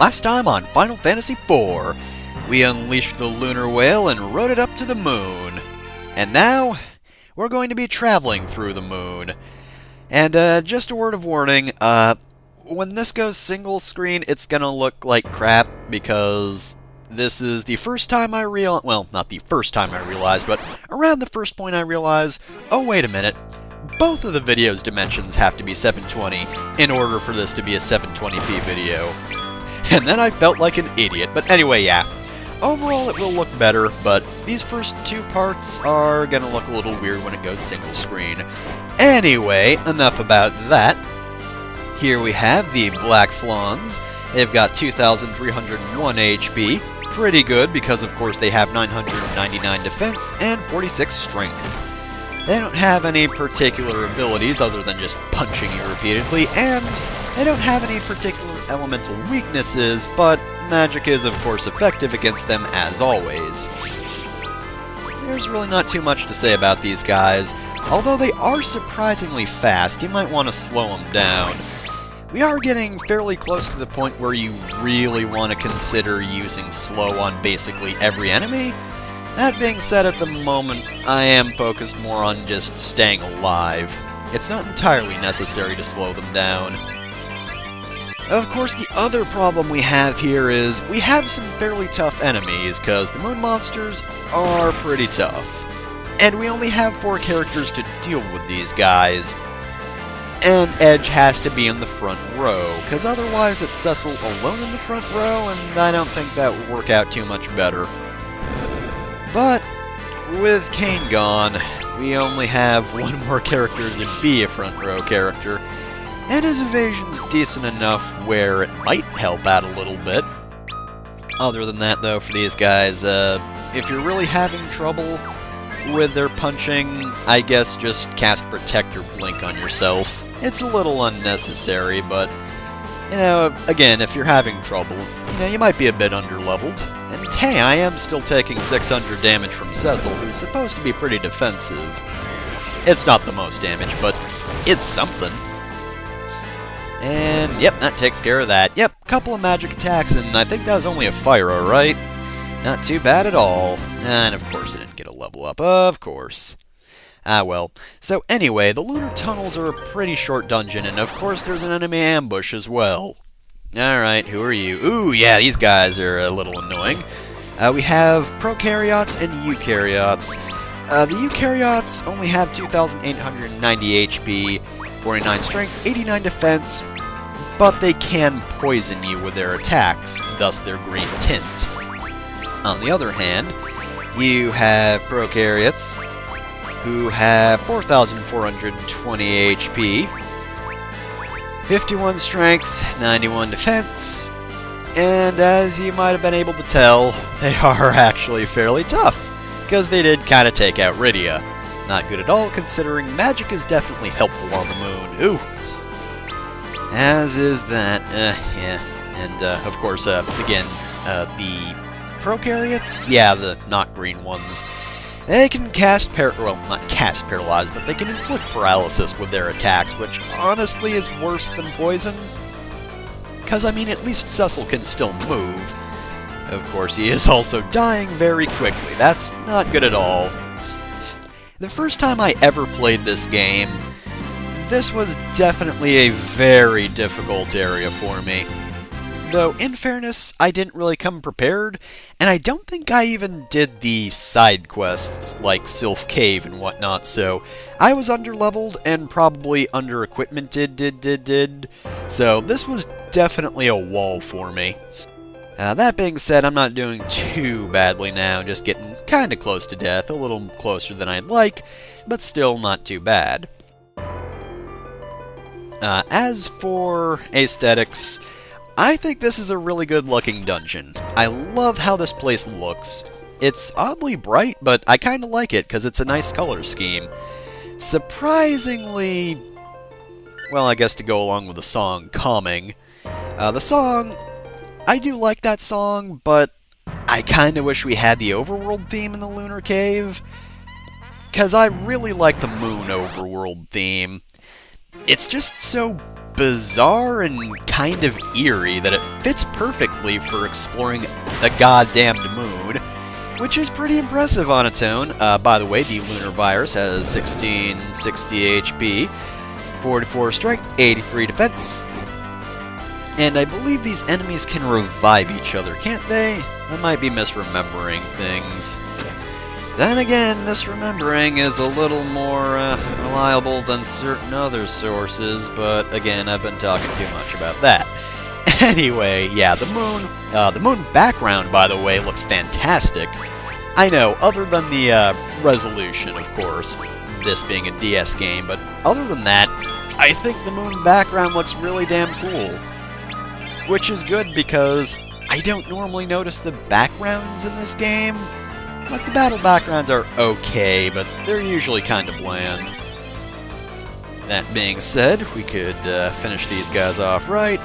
Last time on Final Fantasy IV, we unleashed the lunar whale and rode it up to the moon. And now, we're going to be traveling through the moon. And just a word of warning, when this goes single screen, it's gonna look like crap because this is the first time I realized, well, not the first time I realized, but around the first point I realized, oh wait a minute, both of the video's dimensions have to be 720 in order for this to be a 720p video. And then I felt like an idiot, but anyway, yeah. Overall it will look better, but these first two parts are gonna look a little weird when it goes single screen. Anyway, enough about that. Here we have the Black Flans. They've got 2,301 HP. Pretty good, because of course they have 999 defense and 46 strength. They don't have any particular abilities other than just punching you repeatedly, and they don't have any particular elemental weaknesses, but magic is of course effective against them as always. There's really not too much to say about these guys. Although they are surprisingly fast, you might want to slow them down. We are getting fairly close to the point where you really want to consider using slow on basically every enemy. That being said, at the moment, I am focused more on just staying alive. It's not entirely necessary to slow them down. Of course, the other problem we have here is we have some fairly tough enemies, because the moon monsters are pretty tough. And we only have 4 characters to deal with these guys. And Edge has to be in the front row, because otherwise it's Cecil alone in the front row, and I don't think that would work out too much better. But with Kain gone, we only have 1 more character to be a front row character, and his evasion's decent enough where it might help out a little bit. Other than that, though, for these guys, if you're really having trouble with their punching, I guess just cast Protect or Blink on yourself. It's a little unnecessary, but, you know, again, if you're having trouble, you know, you might be a bit underleveled. And hey, I am still taking 600 damage from Cecil, who's supposed to be pretty defensive. It's not the most damage, but it's something. And, yep, that takes care of that. Yep, couple of magic attacks, and I think that was only a fire, alright? Not too bad at all. And, of course, it didn't get a level up, of course. Ah, well. So, anyway, the lunar tunnels are a pretty short dungeon, and, of course, there's an enemy ambush as well. Alright, who are you? Ooh, yeah, these guys are a little annoying. We have prokaryotes and eukaryotes. The eukaryotes only have 2,890 HP, 49 strength, 89 defense, but they can poison you with their attacks, thus their green tint. On the other hand, you have prokaryotes, who have 4,420 HP, 51 strength, 91 defense, and as you might have been able to tell, they are actually fairly tough, because they did kind of take out Rydia. Not good at all, considering magic is definitely helpful on the moon. Ooh! As is that, yeah. And, of course, again, the prokaryotes? Yeah, the not green ones. They can cast well, not cast paralyze, but they can inflict paralysis with their attacks, which honestly is worse than poison. Because, I mean, at least Cecil can still move. Of course, he is also dying very quickly. That's not good at all. The first time I ever played this game, this was definitely a very difficult area for me. Though, in fairness, I didn't really come prepared, and I don't think I even did the side quests, like Sylph Cave and whatnot, so I was underleveled and probably under-equipmented, so this was definitely a wall for me. That being said, I'm not doing too badly now, just getting kinda close to death, a little closer than I'd like, but still not too bad. As for aesthetics, I think this is a really good looking dungeon. I love how this place looks. It's oddly bright, but I kinda like it because it's a nice color scheme. Surprisingly, well, I guess to go along with the song, calming. The song, I do like that song, but I kinda wish we had the overworld theme in the Lunar Cave. Because I really like the Moon overworld theme. It's just so bizarre and kind of eerie that it fits perfectly for exploring the goddamned moon, which is pretty impressive on its own. By the way, the lunar virus has 1660 HP, 44 strength, 83 defense, and I believe these enemies can revive each other, can't they? I might be misremembering things. Then again, misremembering is a little more reliable than certain other sources, but again, I've been talking too much about that. Anyway, yeah, the moon background, by the way, looks fantastic. I know, other than the resolution, of course, this being a DS game, but other than that, I think the moon background looks really damn cool. Which is good because I don't normally notice the backgrounds in this game. Like, the battle backgrounds are okay, but they're usually kind of bland. That being said, we could finish these guys off right.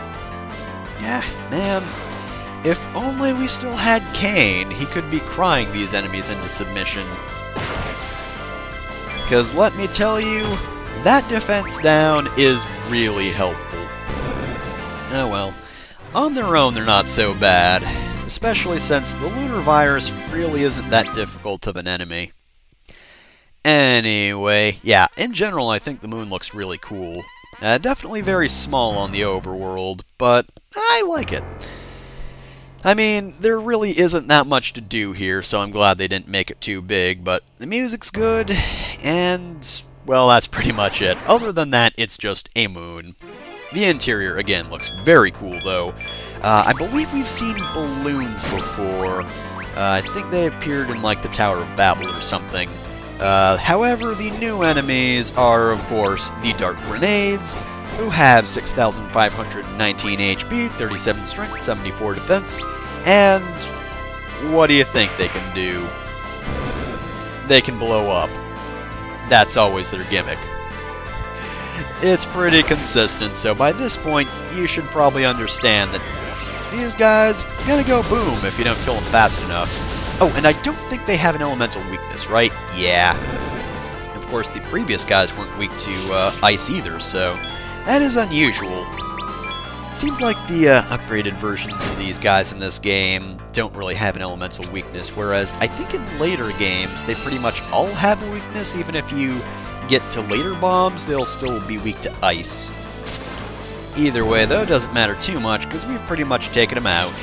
Yeah, man. If only we still had Cain, he could be crying these enemies into submission. Because let me tell you, that defense down is really helpful. Oh well. On their own, they're not so bad, especially since the lunar virus really isn't that difficult of an enemy. Anyway, yeah, in general I think the moon looks really cool. Definitely very small on the overworld, but I like it. I mean, there really isn't that much to do here, so I'm glad they didn't make it too big, but the music's good, and, well, that's pretty much it. Other than that, it's just a moon. The interior, again, looks very cool, though. I believe we've seen balloons before. I think they appeared in, like, the Tower of Babel or something. However, the new enemies are, of course, the Dark Grenades, who have 6,519 HP, 37 strength, 74 defense, and what do you think they can do? They can blow up. That's always their gimmick. It's pretty consistent, so by this point, you should probably understand that these guys are gonna go boom if you don't kill them fast enough. Oh, and I don't think they have an elemental weakness, right? Yeah. Of course, the previous guys weren't weak to ice either, so that is unusual. Seems like the upgraded versions of these guys in this game don't really have an elemental weakness, whereas I think in later games they pretty much all have a weakness. Even if you get to later bombs, they'll still be weak to ice. Either way, though, it doesn't matter too much, because we've pretty much taken him out.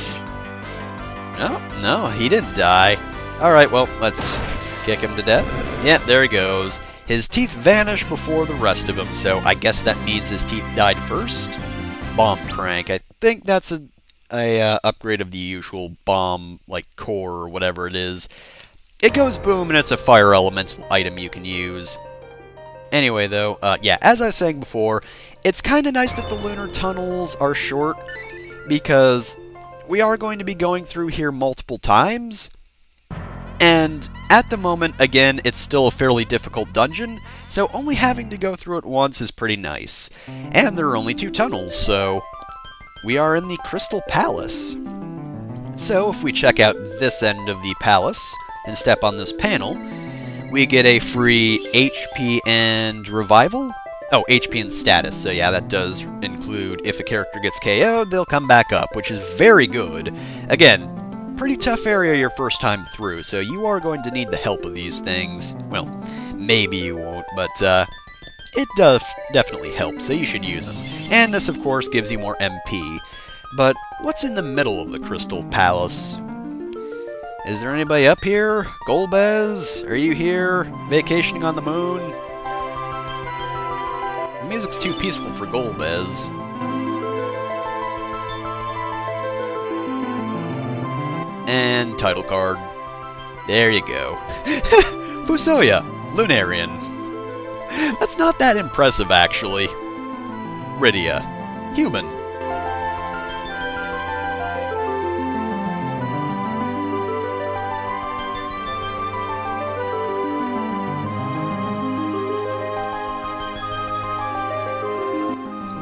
No, he didn't die. Alright, well, let's kick him to death. Yep, there he goes. His teeth vanish before the rest of him, so I guess that means his teeth died first? Bomb crank. I think that's a upgrade of the usual bomb, like, core or whatever it is. It goes boom, and it's a fire elemental item you can use. Anyway, though, yeah, as I was saying before, it's kind of nice that the lunar tunnels are short, because we are going to be going through here multiple times, and at the moment, again, it's still a fairly difficult dungeon, so only having to go through it once is pretty nice. And there are only 2 tunnels, so we are in the Crystal Palace. So if we check out this end of the palace and step on this panel, we get a free HP and revival. Oh, HP and status, so yeah, that does include if a character gets KO'd, they'll come back up, which is very good. Again, pretty tough area your first time through, so you are going to need the help of these things. Well, maybe you won't, but it does definitely help, so you should use them. And this, of course, gives you more MP. But what's in the middle of the Crystal Palace? Is there anybody up here? Golbez? Are you here? Vacationing on the moon? The music's too peaceful for Golbez. And title card. There you go. Fusoya, Lunarian. That's not that impressive, actually. Rydia, human.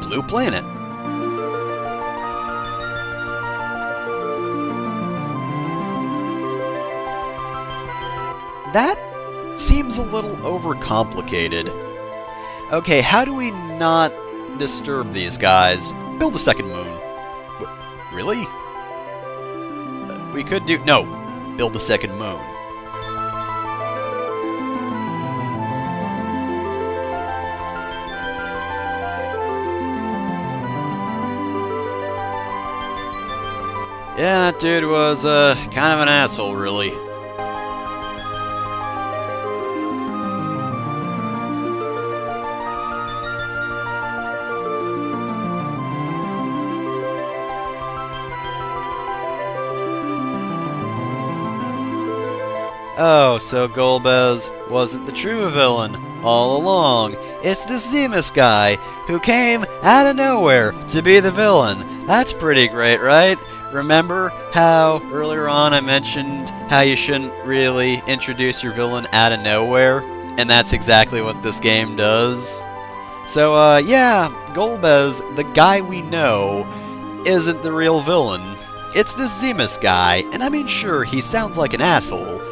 Blue planet. That seems a little overcomplicated. Okay, how do we not disturb these guys. Build a second moon. Really? We could do... No. Build a second moon. Yeah, that dude was, kind of an asshole, really. Oh, so Golbez wasn't the true villain all along. It's the Zemus guy who came out of nowhere to be the villain. That's pretty great, right? Remember how earlier on I mentioned how you shouldn't really introduce your villain out of nowhere? And that's exactly what this game does. So, yeah, Golbez, the guy we know, isn't the real villain. It's the Zemus guy, and I mean, sure, he sounds like an asshole,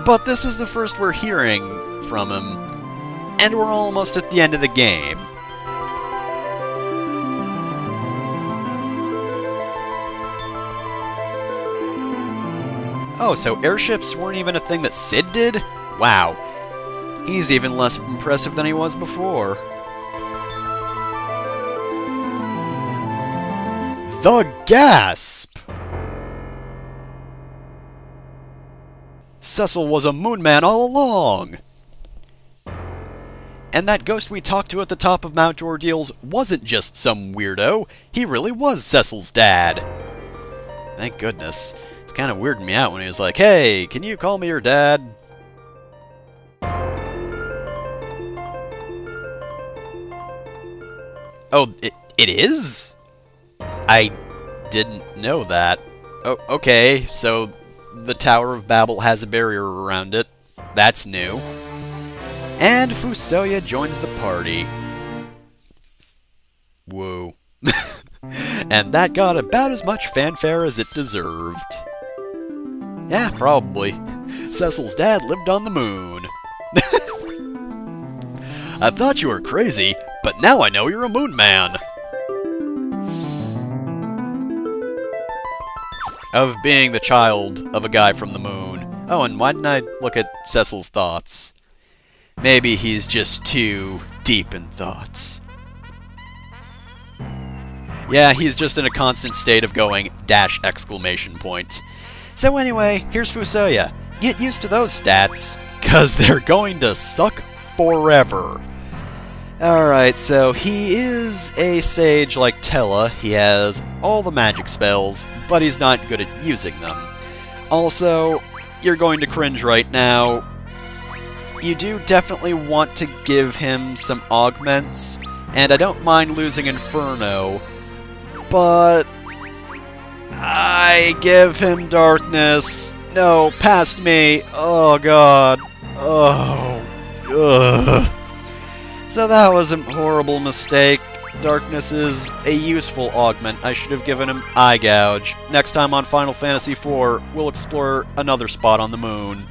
but this is the first we're hearing from him, and we're almost at the end of the game. Oh, so airships weren't even a thing that Sid did? Wow. He's even less impressive than he was before. The Gasp! Cecil was a moon man all along! And that ghost we talked to at the top of Mount Ordeals wasn't just some weirdo. He really was Cecil's dad. Thank goodness. It's kind of weirding me out when he was like, "Hey, can you call me your dad?" Oh, it is? I didn't know that. Oh, okay, so the Tower of Babel has a barrier around it. That's new. And Fusoya joins the party. Whoa. And that got about as much fanfare as it deserved. Yeah, probably. Cecil's dad lived on the moon. I thought you were crazy, but now I know you're a moon man. Of being the child of a guy from the moon. Oh, and why didn't I look at Cecil's thoughts? Maybe he's just too deep in thoughts. Yeah, he's just in a constant state of going dash exclamation point. So anyway, here's Fusoya. Get used to those stats, cause they're going to suck forever. Alright, so he is a sage like Tella. He has all the magic spells, but he's not good at using them. Also, you're going to cringe right now. You do definitely want to give him some augments, and I don't mind losing Inferno, but I give him Darkness. No, past me. Oh god. Oh. Ugh. So that was a horrible mistake. Darkness is a useful augment. I should have given him Eye Gouge. Next time on Final Fantasy IV, we'll explore another spot on the moon.